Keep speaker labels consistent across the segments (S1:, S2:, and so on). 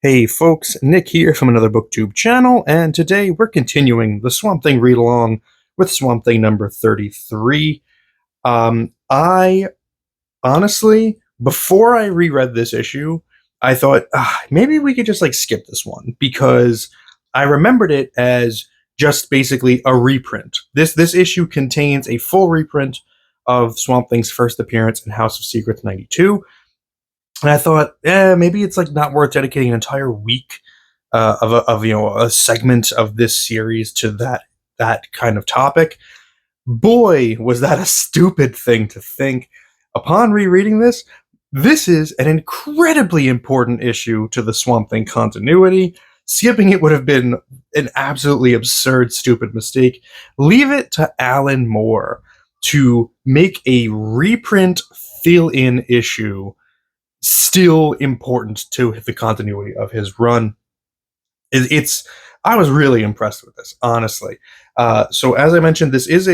S1: Hey folks, Nick here from another BookTube channel, and today we're continuing the Swamp Thing read-along with Swamp Thing number 33. I honestly, before I reread this issue, I thought maybe we could just skip this one because I remembered it as just basically a reprint. This issue contains a full reprint of Swamp Thing's first appearance in House of Secrets 92. And I thought, maybe it's not worth dedicating an entire week of a segment of this series to that kind of topic. Boy, was that a stupid thing to think. Upon rereading this, this is an incredibly important issue to the Swamp Thing continuity. Skipping it would have been an absolutely absurd, stupid mistake. Leave it to Alan Moore to make a reprint fill-in issue still important to the continuity of his run. I was really impressed with this, honestly. So as I mentioned, this is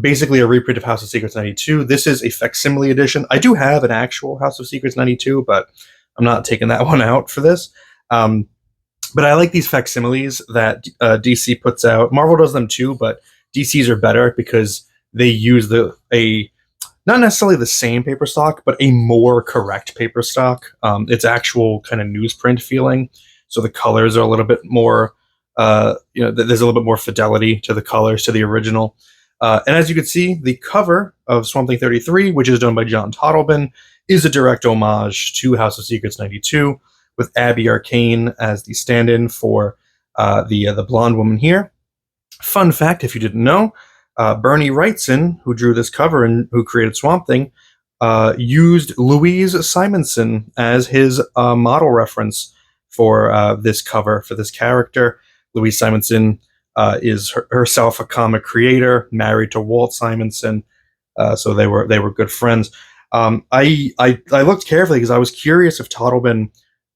S1: basically a reprint of House of Secrets 92. This is a facsimile edition. I do have an actual House of Secrets 92, but I'm not taking that one out for this. But I like these facsimiles that DC puts out. Marvel does them too, but DC's are better because they use not necessarily the same paper stock, but a more correct paper stock. It's actual kind of newsprint feeling, so the colors are a little bit more, there's a little bit more fidelity to the colors to the original. And as you can see, the cover of Swamp Thing 33, which is done by John Totleben, is a direct homage to House of Secrets 92, with Abby Arcane as the stand-in for the blonde woman here. Fun fact, if you didn't know, Bernie Wrightson, who drew this cover and who created Swamp Thing, used Louise Simonson as his model reference for this cover, for this character. Louise Simonson is herself a comic creator, married to Walt Simonson, so they were good friends. I looked carefully because I was curious if Totleben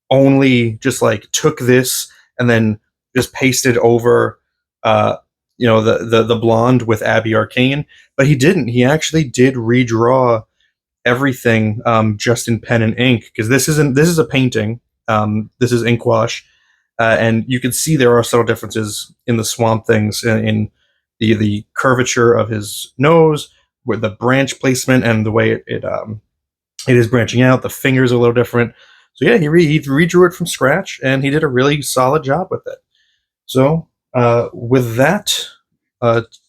S1: only just took this and then just pasted over the blonde with Abby Arcane, but he didn't. He actually did redraw everything just in pen and ink, because this is a painting. This is ink wash, and you can see there are subtle differences in the Swamp Things, in the curvature of his nose, with the branch placement and the way it is branching out. The fingers are a little different. So yeah, he redrew it from scratch, and he did a really solid job with it. So with that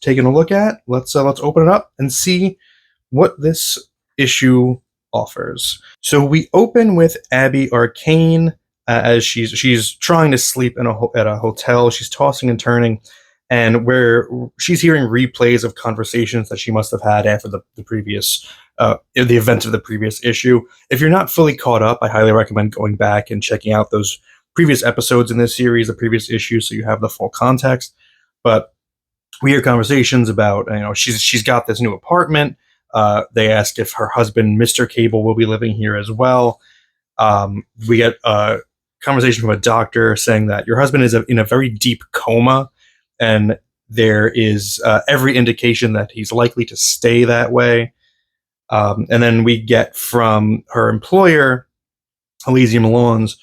S1: taking a look at, let's open it up and see what this issue offers. So we open with Abby Arcane as she's trying to sleep at a hotel. She's tossing and turning, and where she's hearing replays of conversations that she must have had after the previous the event of the previous issue. If you're not fully caught up, I highly recommend going back and checking out those previous episodes in this series, the previous issues, so you have the full context. But we hear conversations about, she's got this new apartment. They ask if her husband, Mr. Cable, will be living here as well. We get a conversation from a doctor saying that your husband is in a very deep coma, and there is every indication that he's likely to stay that way. And then we get from her employer, Elysium Lawns,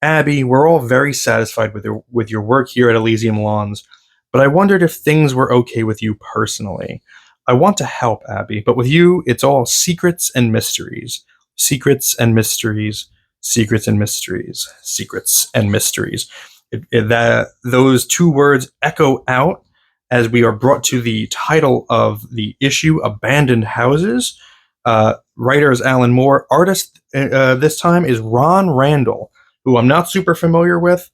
S1: Abby, we're all very satisfied with your work here at Elysium Lawns, but I wondered if things were okay with you personally. I want to help, Abby, but with you, it's all secrets and mysteries. Secrets and mysteries. Secrets and mysteries. Secrets and mysteries. Those two words echo out as we are brought to the title of the issue, Abandoned Houses. Writer is Alan Moore. Artist this time is Ron Randall, who I'm not super familiar with.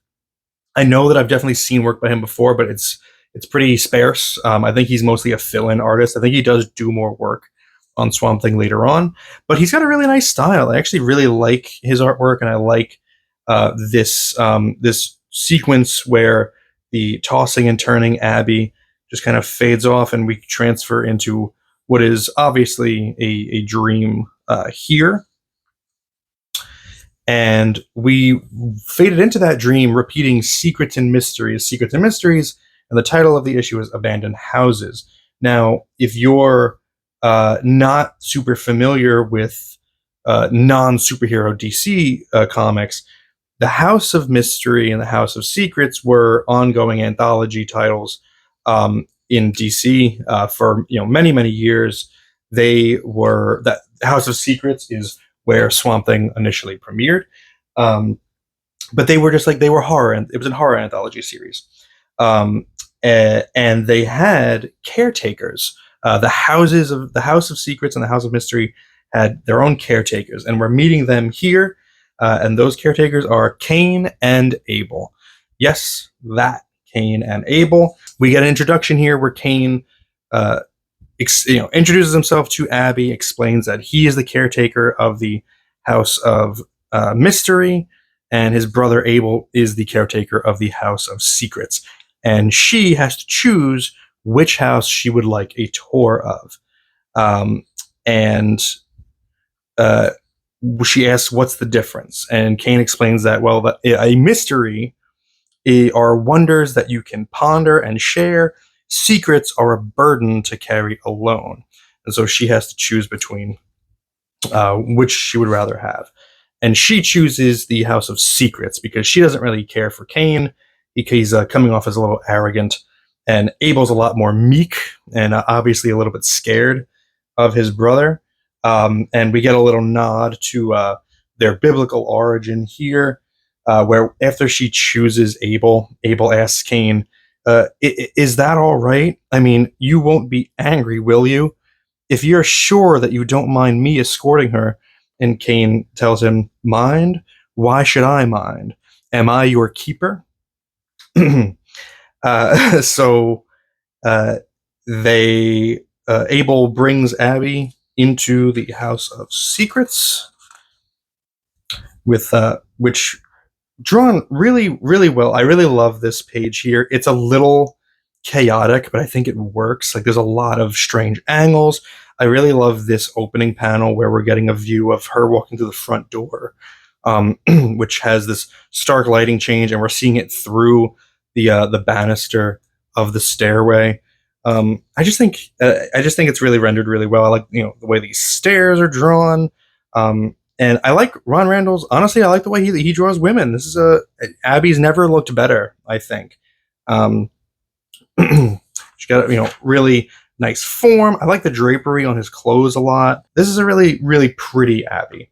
S1: I know that I've definitely seen work by him before, but it's pretty sparse. I think he's mostly a fill-in artist. I think he does do more work on Swamp Thing later on, but he's got a really nice style. I actually really like his artwork, and I like this sequence where the tossing and turning Abby just kind of fades off, and we transfer into what is obviously a dream here. And we faded into that dream, repeating secrets and mysteries, secrets and mysteries, and the title of the issue is Abandoned Houses. Now, if you're not super familiar with non-superhero DC comics, The House of Mystery and the House of Secrets were ongoing anthology titles in DC for many many years. They were that House of Secrets is where Swamp Thing initially premiered, um, but they were just like they were horror, and it was a horror anthology series, and they had caretakers. The House of Secrets and the House of Mystery had their own caretakers, and we're meeting them here. And those caretakers are Cain and Abel. Yes, that Cain and Abel. We get an introduction here where Cain introduces himself to Abby, explains that he is the caretaker of the House of Mystery, and his brother Abel is the caretaker of the House of Secrets. And she has to choose which house she would like a tour of. And she asks, what's the difference? And Cain explains that, well, that a mystery are wonders that you can ponder and share. Secrets are a burden to carry alone. And so she has to choose between which she would rather have. And she chooses the House of Secrets because she doesn't really care for Cain. He's coming off as a little arrogant. And Abel's a lot more meek and obviously a little bit scared of his brother. And we get a little nod to their biblical origin here, where after she chooses Abel, Abel asks Cain, is that all right? I mean, you won't be angry, will you? If you're sure that you don't mind me escorting her. And Cain tells him, mind? Why should I mind? Am I your keeper? So Abel brings Abby into the House of Secrets, with which drawn really, really well. I really love this page here. It's a little chaotic, but I think it works. Like, there's a lot of strange angles. I really love this opening panel where we're getting a view of her walking through the front door, which has this stark lighting change, and we're seeing it through the banister of the stairway. I just think it's really rendered really well. I like the way these stairs are drawn, and I like Ron Randall's. Honestly, I like the way he draws women. This is Abby's never looked better, I think. She got really nice form. I like the drapery on his clothes a lot. This is a really, really pretty Abby.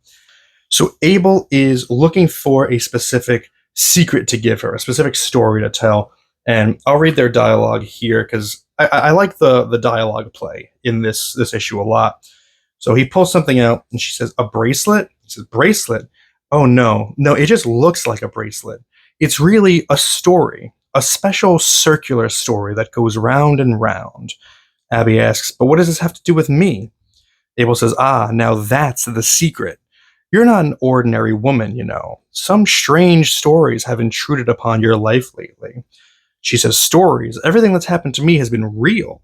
S1: So Abel is looking for a specific secret to give her, a specific story to tell. And I'll read their dialogue here because I like the dialogue play in this issue a lot. So he pulls something out and she says, a bracelet? He says, bracelet? Oh, no, it just looks like a bracelet. It's really a story, a special circular story that goes round and round. Abby asks, but what does this have to do with me? Abel says, now that's the secret. You're not an ordinary woman, Some strange stories have intruded upon your life lately. She says, stories? Everything that's happened to me has been real.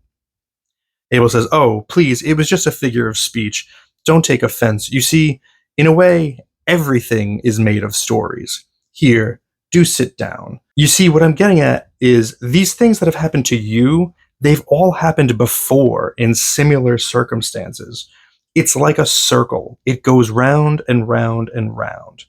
S1: Abel says, oh, please, it was just a figure of speech. Don't take offense. You see, in a way, everything is made of stories. Here, do sit down. You see, what I'm getting at is these things that have happened to you, they've all happened before in similar circumstances. It's like a circle. It goes round and round and round.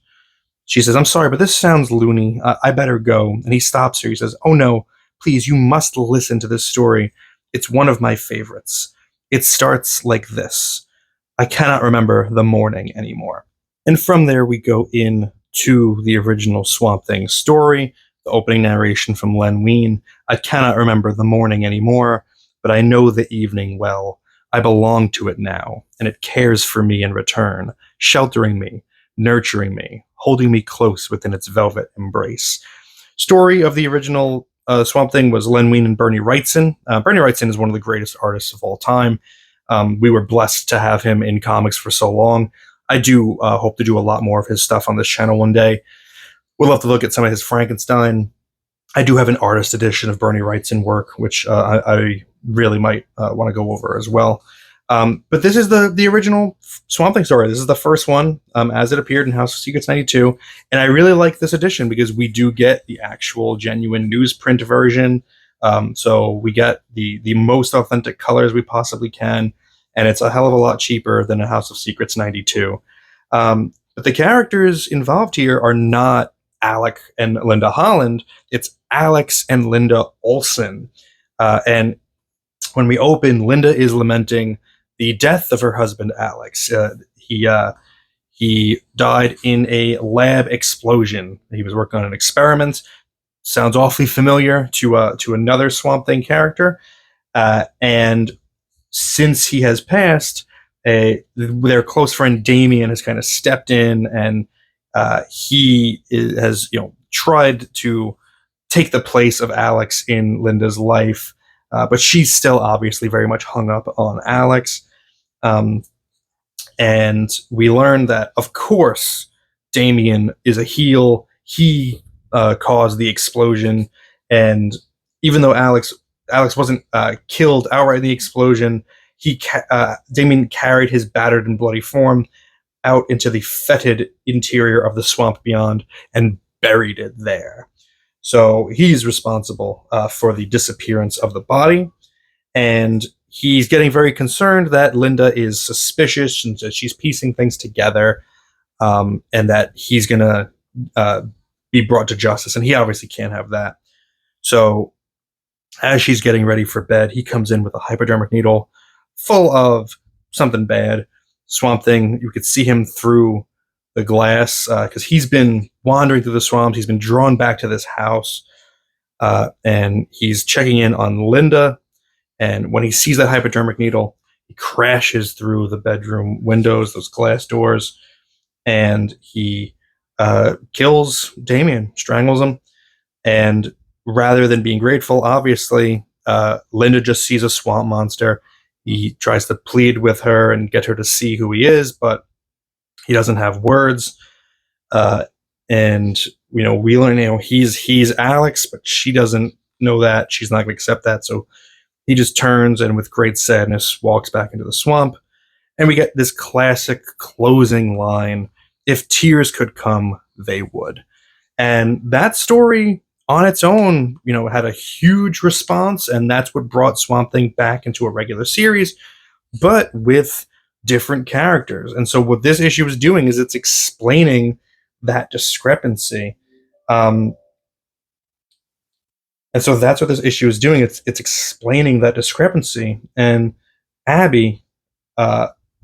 S1: She says, I'm sorry, but this sounds loony. I better go. And he stops her. He says, oh no, please, you must listen to this story. It's one of my favorites. It starts like this. I cannot remember the morning anymore. And from there, we go in to the original Swamp Thing story, the opening narration from Len Wein. I cannot remember the morning anymore, but I know the evening well. I belong to it now, and it cares for me in return, sheltering me, nurturing me, holding me close within its velvet embrace. Story of the original Swamp Thing was Len Wein and Bernie Wrightson. Bernie Wrightson is one of the greatest artists of all time. We were blessed to have him in comics for so long. I do hope to do a lot more of his stuff on this channel one day. We'd love to look at some of his Frankenstein. I do have an artist edition of Bernie Wrightson work, which I really might want to go over as well. But this is the original Swamp Thing story. This is the first one as it appeared in House of Secrets 92. And I really like this edition because we do get the actual genuine newsprint version. So we get the most authentic colors we possibly can. And it's a hell of a lot cheaper than a House of Secrets 92. But the characters involved here are not Alec and Linda Holland. It's Alex and Linda Olson. And when we open, Linda is lamenting the death of her husband, Alex. He died in a lab explosion. He was working on an experiment. Sounds awfully familiar to another Swamp Thing character. And since he has passed, their close friend Damien has kind of stepped in, and has tried to take the place of Alex in Linda's life, but she's still obviously very much hung up on Alex. Um, and we learn that, of course, Damien is a heel. He caused the explosion, and even though Alex wasn't killed outright in the explosion, Damien carried his battered and bloody form out into the fetid interior of the swamp beyond and buried it there. So he's responsible for the disappearance of the body, and he's getting very concerned that Linda is suspicious and that she's piecing things together, and that he's going to be brought to justice, and he obviously can't have that. So as she's getting ready for bed, he comes in with a hypodermic needle full of something bad. Swamp Thing, you could see him through the glass because he's been wandering through the swamps. He's been drawn back to this house, and he's checking in on Linda. And when he sees that hypodermic needle, he crashes through the bedroom windows, those glass doors, and he kills Damien, strangles him. And rather than being grateful, obviously, Linda just sees a swamp monster. He tries to plead with her and get her to see who he is, but he doesn't have words. And we learn, he's Alex, but she doesn't know that. She's not going to accept that. So he just turns and with great sadness walks back into the swamp. And we get this classic closing line: if tears could come, they would. And that story on its own, had a huge response, and that's what brought Swamp Thing back into a regular series, but with different characters. And so what this issue is doing is it's explaining that discrepancy. And so that's what this issue is doing. It's explaining that discrepancy. And Abby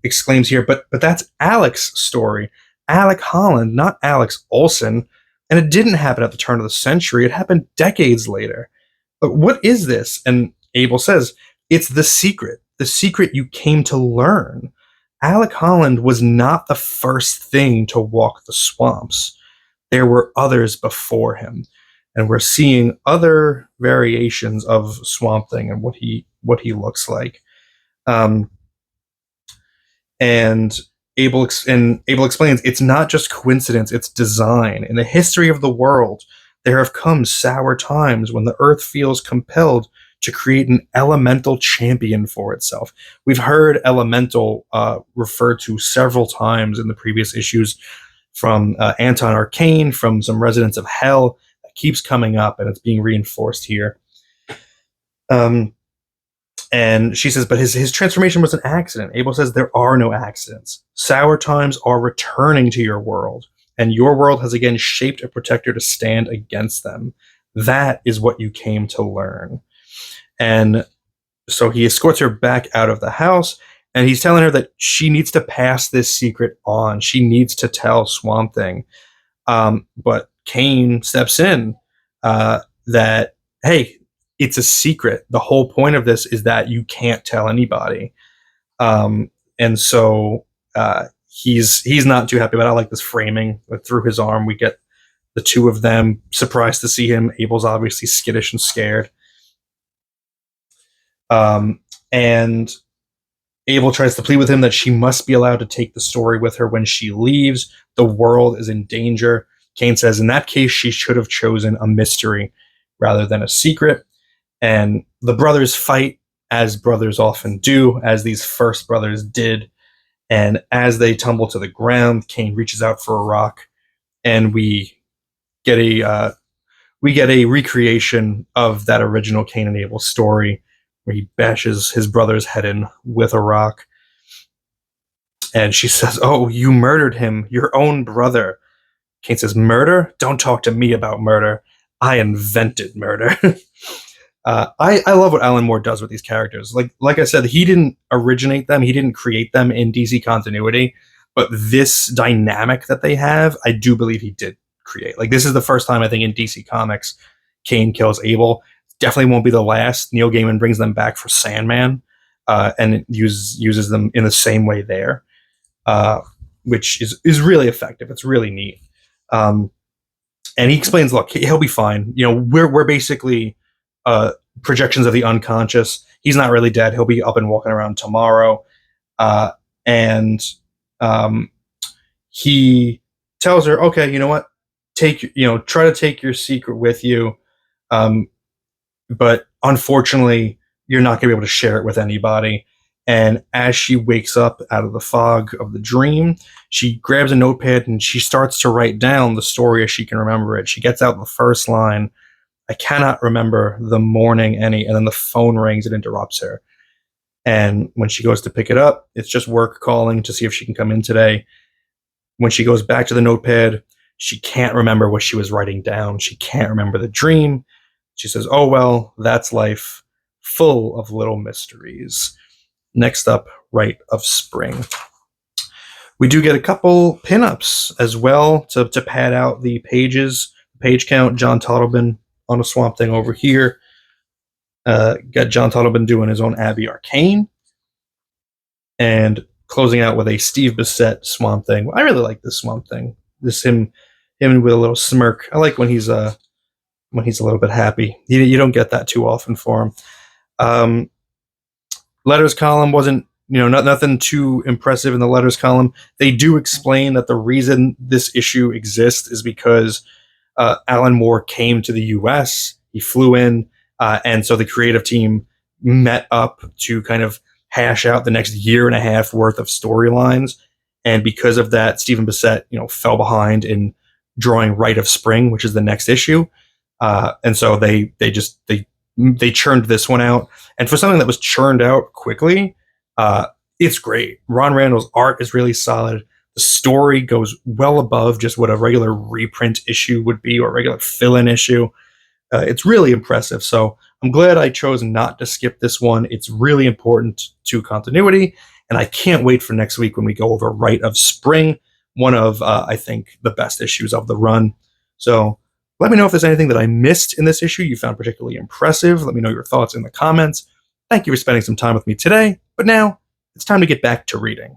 S1: exclaims here, but that's Alec's story. Alec Holland, not Alex Olson. And it didn't happen at the turn of the century. It happened decades later. But what is this? And Abel says, it's the secret you came to learn. Alec Holland was not the first thing to walk the swamps. There were others before him. And we're seeing other variations of Swamp Thing and what he looks like. And Abel explains, it's not just coincidence, it's design. In the history of the world, there have come sour times when the earth feels compelled to create an elemental champion for itself. We've heard elemental referred to several times in the previous issues from Anton Arcane, from some residents of Hell. That keeps coming up, and it's being reinforced here. And she says, but his transformation was an accident. Abel says, there are no accidents. Sour times are returning to your world, and your world has again shaped a protector to stand against them. That is what you came to learn. And so he escorts her back out of the house, and he's telling her that she needs to pass this secret on. She needs to tell Swamp Thing. But Kane steps in that, hey, it's a secret. The whole point of this is that you can't tell anybody. And so he's not too happy, but I like this framing. Through his arm, we get the two of them surprised to see him. Abel's obviously skittish and scared. And Abel tries to plead with him that she must be allowed to take the story with her when she leaves. The world is in danger. Kane says, in that case, she should have chosen a mystery rather than a secret. And the brothers fight, as brothers often do, as these first brothers did. And as they tumble to the ground, Kane reaches out for a rock, and we get a recreation of that original Kane and Abel story, where he bashes his brother's head in with a rock. And she says, oh, you murdered him, your own brother. Kane says, "Murder? Don't talk to me about murder. I invented murder." I love what Alan Moore does with these characters. Like I said, he didn't originate them. He didn't create them in DC continuity. But this dynamic that they have, I do believe he did create. Like, this is the first time I think in DC Comics Kane kills Abel. Definitely won't be the last. Neil Gaiman brings them back for Sandman, and uses them in the same way there, which is really effective. It's really neat. And he explains, look, he'll be fine. You know, we're basically projections of the unconscious. He's not really dead. He'll be up and walking around tomorrow. And he tells her, okay, you know what? Try to take your secret with you. But unfortunately, you're not going to be able to share it with anybody. And as she wakes up out of the fog of the dream, she grabs a notepad and she starts to write down the story as she can remember it. She gets out the first line, "I cannot remember the morning any," and then the phone rings and interrupts her. And when she goes to pick it up, it's just work calling to see if she can come in today. When she goes back to the notepad, she can't remember what she was writing down. She can't remember the dream. She says, "Oh, well, that's life, full of little mysteries." Next up, Rite of Spring. We do get a couple pinups as well to pad out the pages, page count. John Tottleman on a Swamp Thing over here. Got John Tottleman doing his own Abby Arcane. And closing out with a Steve Bissette Swamp Thing. I really like this Swamp Thing. This him with a little smirk. I like when he's a little bit happy. You don't get that too often for him. Letters column wasn't, nothing too impressive in the letters column. They do explain that the reason this issue exists is because Alan Moore came to the U.S. He flew in, and so the creative team met up to kind of hash out the next year and a half worth of storylines. And because of that, Stephen Bissette, fell behind in drawing Rite of Spring, which is the next issue. And so they churned this one out. And for something that was churned out quickly, it's great. Ron Randall's art is really solid. The story goes well above just what a regular reprint issue would be or a regular fill-in issue. It's really impressive. So I'm glad I chose not to skip this one. It's really important to continuity. And I can't wait for next week when we go over Rite of Spring, one of, I think, the best issues of the run. So let me know if there's anything that I missed in this issue you found particularly impressive. Let me know your thoughts in the comments. Thank you for spending some time with me today. But now it's time to get back to reading.